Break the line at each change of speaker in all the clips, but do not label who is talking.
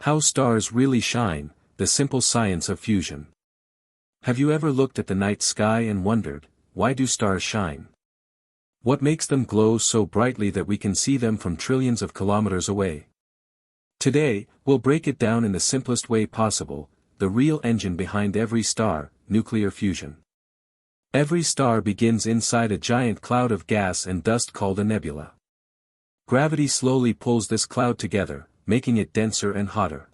How stars really shine, the simple science of fusion. Have you ever looked at the night sky and wondered, why do stars shine? What makes them glow so brightly that we can see them from trillions of kilometers away? Today, we'll break it down in the simplest way possible, the real engine behind every star, nuclear fusion. Every star begins inside a giant cloud of gas and dust called a nebula. Gravity slowly pulls this cloud together, making it denser and hotter.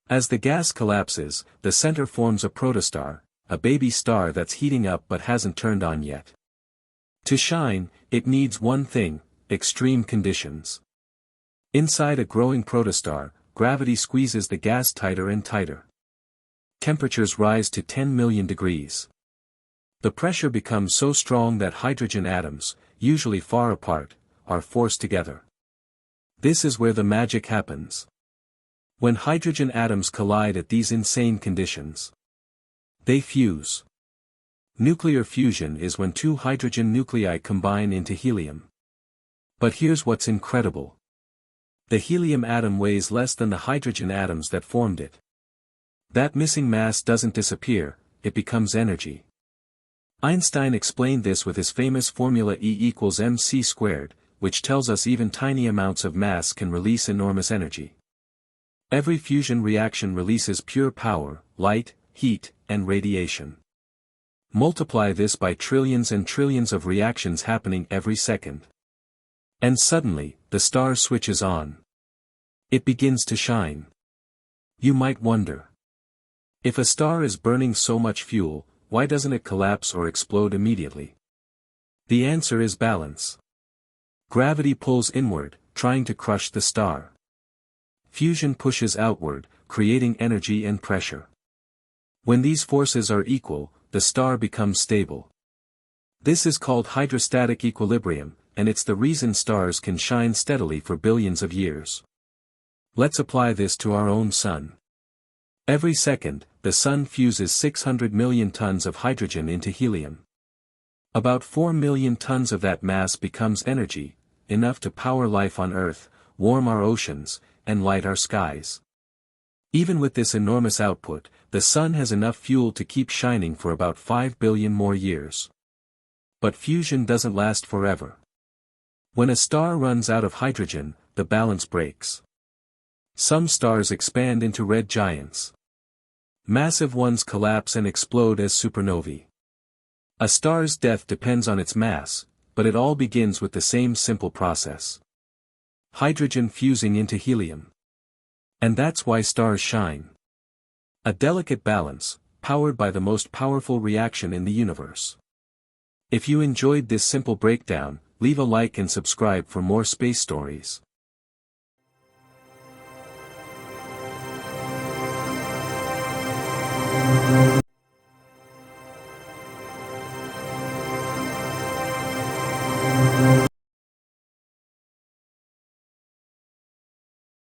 As the gas collapses, the center forms a protostar, a baby star that's heating up but hasn't turned on yet. To shine, it needs one thing: extreme conditions. Inside a growing protostar, gravity squeezes the gas tighter and tighter. Temperatures rise to 10 million degrees. The pressure becomes so strong that hydrogen atoms, usually far apart, are forced together. This is where the magic happens. When hydrogen atoms collide at these insane conditions, they fuse. Nuclear fusion is when two hydrogen nuclei combine into helium. But here's what's incredible. The helium atom weighs less than the hydrogen atoms that formed it. That missing mass doesn't disappear, it becomes energy. Einstein explained this with his famous formula E=mc², which tells us even tiny amounts of mass can release enormous energy. Every fusion reaction releases pure power, light, heat, and radiation. Multiply this by trillions and trillions of reactions happening every second. And suddenly, the star switches on. It begins to shine. You might wonder. If a star is burning so much fuel, why doesn't it collapse or explode immediately? The answer is balance. Gravity pulls inward, trying to crush the star. Fusion pushes outward, creating energy and pressure. When these forces are equal, the star becomes stable. This is called hydrostatic equilibrium, and it's the reason stars can shine steadily for billions of years. Let's apply this to our own sun. Every second, the sun fuses 600 million tons of hydrogen into helium. About 4 million tons of that mass becomes energy, enough to power life on Earth, warm our oceans, and light our skies. Even with this enormous output, the sun has enough fuel to keep shining for about 5 billion more years. But fusion doesn't last forever. When a star runs out of hydrogen, the balance breaks. Some stars expand into red giants. Massive ones collapse and explode as supernovae. A star's death depends on its mass, but it all begins with the same simple process. Hydrogen fusing into helium. And that's why stars shine. A delicate balance, powered by the most powerful reaction in the universe. If you enjoyed this simple breakdown, leave a like and subscribe for more space stories.